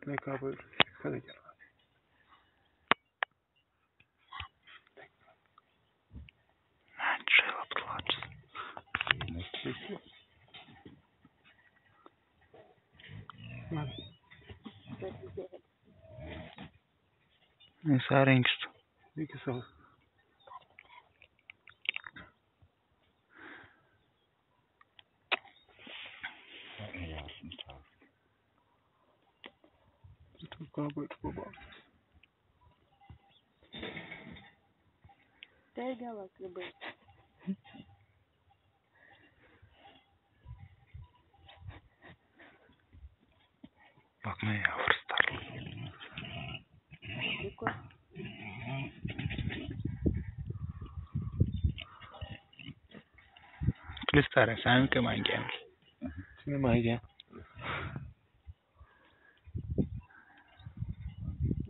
Neka buyur. Hadi gel. Şöyle atılacağız. Neyse renk üstü. İki sağ ol. Neka buyur baba. Gel bak bebeğim. Bak ne yavrular. Diko. Klistare, sen che mangiamo? Şimdi mayge.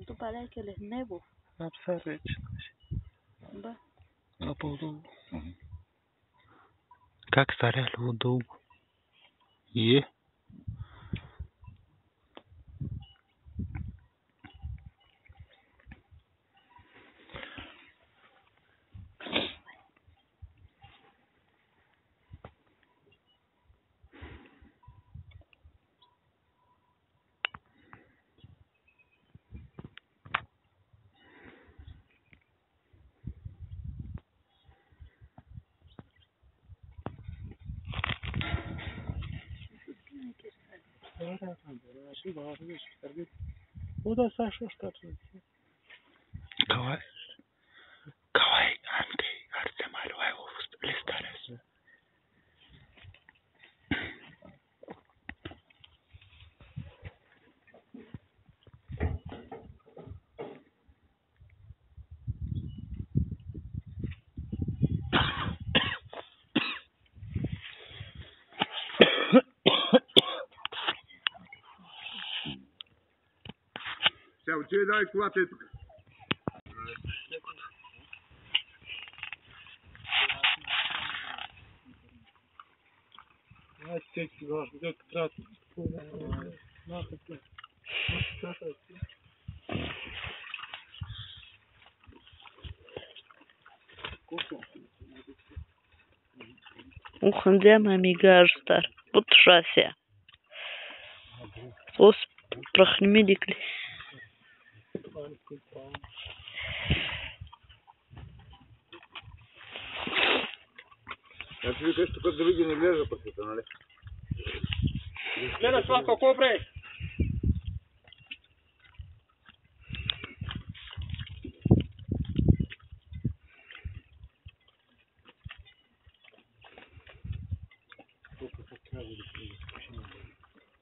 Tu pare que ele é nebo. Apsarreç. Ba. Apoldu. Как старая луду? Е? O da saçlı çıkartıyor. Кавай. Кавай, Андрей, Артемаль, Вайвов, Листарес. Сега, отиде дай колата е тук. Аз тек сега, док трат. Ухандем амигажстар. Путшася. Ос прахнемедикли. Значи викаш тук други не влеза по света, нали? Гледаш това какво прави?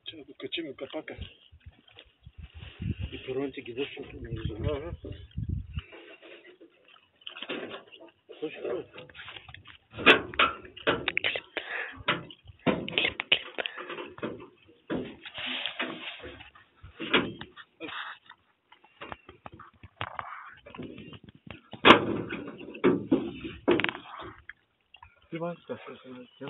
Трябва да качим капака. И пороните ги дъщото не виждам. Ти vas să se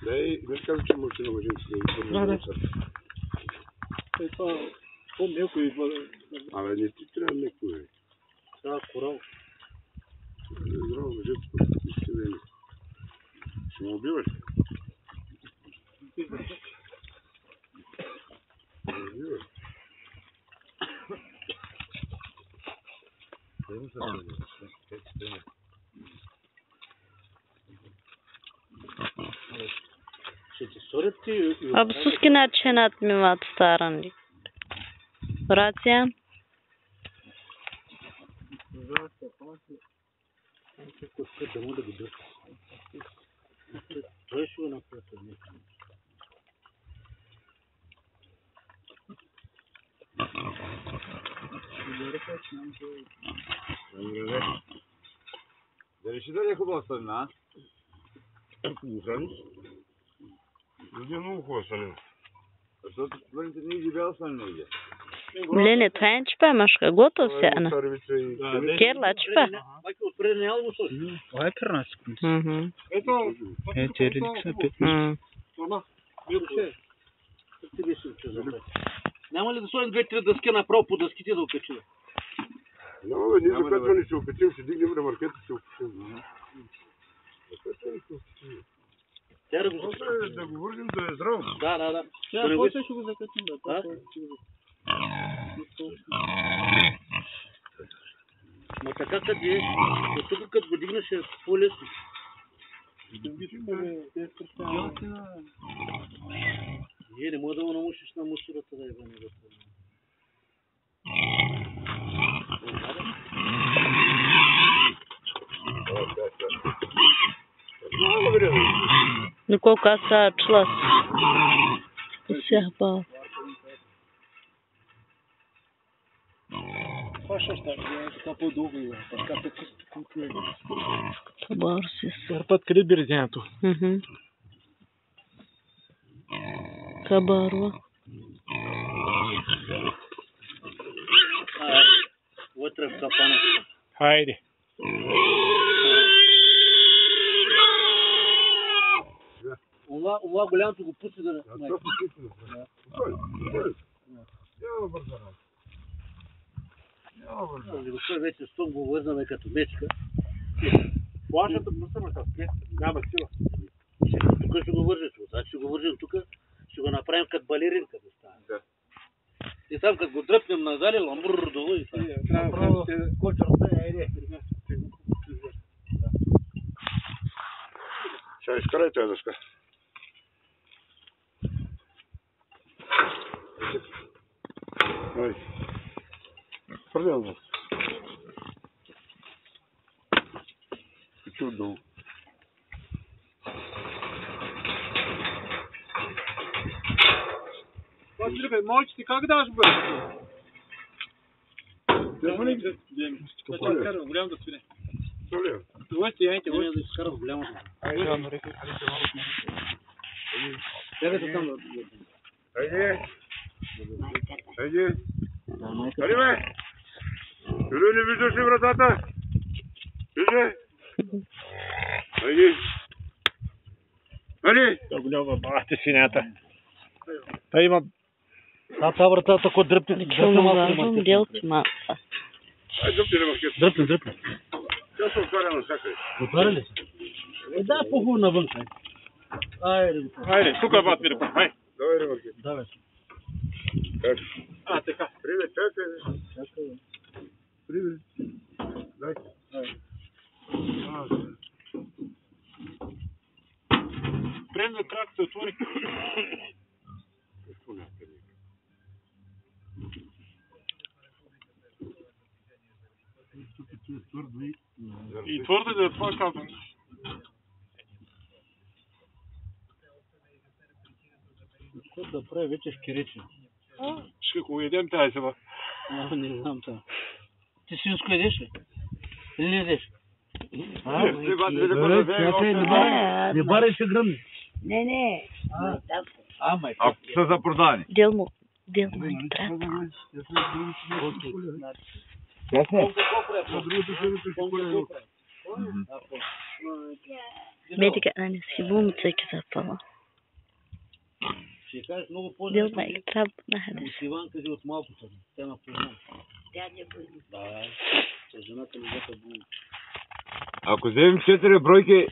Дай, не кажа, че може да мъжем си да Да. Това по-мелко и Абе, не ти трябва меко, бе. трябва корал. Здраво, мъжете, просто не ще да е меко. Ще му убиваш ли? Убиваш. Abi sus ki naçen atmıvat staranli. Racja. Да реши да не е хубаво стадина, а? Ужас. Gdje nuhu ostanem? Zato plenite nije gdje ostanem negdje. Blene tvajan ćpa maška gotov se ana. Starivice i... Kerla ćpa. Bak otpred ne albu sos. Ovaj krnas. Eto. Čerica, 15. Мама, бил се. Ти ли се запред? Няма ли да сложим 2-3 дъски направо по дъските да окачим? Няма бе, ние закачвани се окачим, ще дигнем ремаркета, ще окачим. Закачвани се окачим. Да го вържим да е здраво. Да. Сега после ще го закачим, да. Ма така като е, от тук като го дигнеш е по-лесно. Не мога да го намушиш на мусората да е бъде. Ну колко аз са члас. Сяпа. Паша ще така по-дълго, така по-чисто конкретно. Събар си. Сърпът къде березянето? Кабарва. Вътре в капана. Хайде. Това голямото го пусти да... Няма бързана. Той вече с том го вързаме като мечка. Плашата пръсаме така. Няма сила. Тук ще го вържим. Значи ще го вържим тук. Ще го направим като балеринка да стане. Да. И там като го дръпнем назад, ламбур долу и това. Трябва да кочерта е. Сега изкарай тази дъска. Ай. Продължавам вас. Чу долу. Бе, мальчики, как даш бъде? Голям да свине. Това ще яйте, може да изкарам голямото. Бягате там. Хайде! Хайде! Хайде бе! Юрий, не виждаш ли вратата? Вижда? Хайде! Хайде! Голяма бахте свинята. Та има... Та вратата тако дръпне. Чому важно делать маса? Айде дръпни ремаркета. Дръпне. Тя се отваря навсякъде. Отваря ли се? Да, по-хубаво навън. Айде, тук бат ми да пър. Давай ремаркета. Давай. Как? Така. Привет, чакай. Привет. Дай. Предна крак се отвори. Какво не е? И твърде да е това казвам. Какво да прави вече шкиричи? Ще го ядем тази сега. Не знам това. Ти свинско ядеш ли? Или не ядеш? Не барай се гръмни. Не. Ако са за продани. Дел му и трябва. Медика, не си булница и запала. Дел му и трябва на хадеш. Иван кажи от малко са. Те ма познам. Да. Жената ми взеха булница. Ако вземем 4 бройки,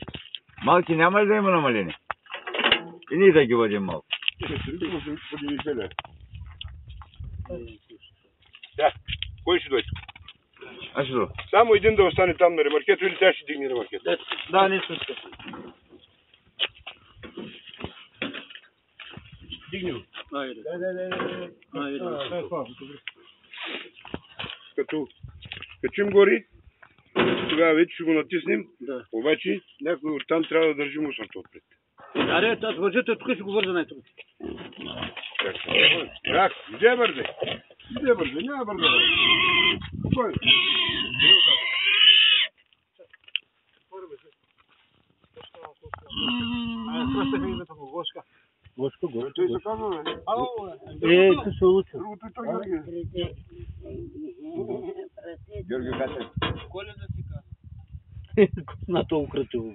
малки няма ли да има намаление? И ние да ги водим малко. Да, кой ще дойде? Аз ще дойда. Само един да остане там на ремаркето или тя ще дигне ремаркето? Да, не също. Дигни го. Айде. Като качим гори, тогава вече ще го натиснем, Да. обаче някой оттам трябва да държи мусорта отпред. Аре, аз вържете тук ще го вържа най-тук. Как? Где бързе? Няма бързе. Кой? Гошко, Той се казва, Ти се улучил. другото и той Георги. Георги Гатев. На то укротило.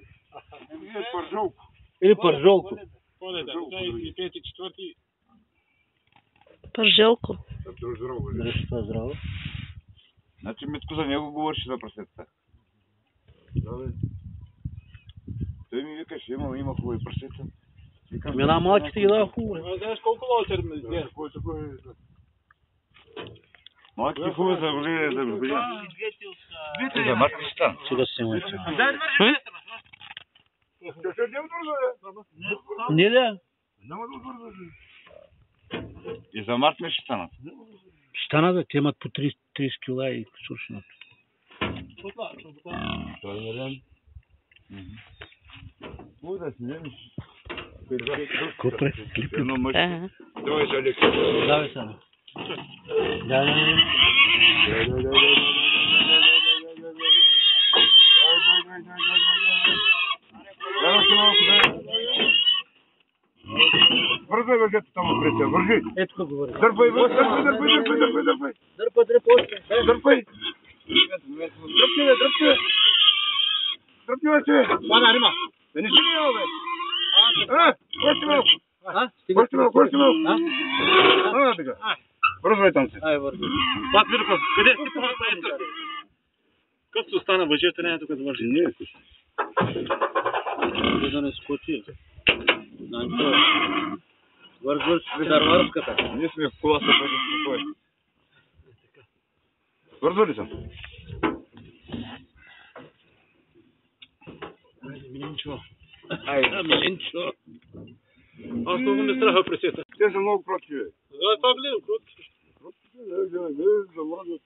Е, Пържолко. Или Пържолко. Коледа, 25-4. Пържелко. Да, здраво, бе. Дръжте това здраво. Значи Митко за него говореше за прасетата. Да, бе. Той ми викаше, има хубави прасета. Викам, Една малките ги дава хубаво. Знаеш колко лоша е? Кой е? малките хубави за големи да го видя. За матка ще стана. Сега се мъча. Ще се дем турза, Не да. Няма да отвързваш. И за март ли ще станат? Стана да те имат по 30 кила и сушеното. Това е вариант. Хубаво да си вземеш. Кото е? Едно мъж. Ага. Давай се, Алекс. Давай сега. Да. Вързвай въжето там отпред, вържи. Ето какво говори. Дърпай. Дръпни, бе. Пана, Рима. Да не си мил, бе. Кошти малко. Така. Вързвай там се. Ай, върви. Пак Вирков, къде? Късно стана въжето, не е тук да вържи. Не, кошти. Да не скочи. Вързваш дърварската. Ние сме в колата, бъде спокойно. Вързва ли съм? Миленчо. Миленчо. Аз много ме страха пресета. Те са много кротки, бе. Това е това близо, крутки. Не, замръзват.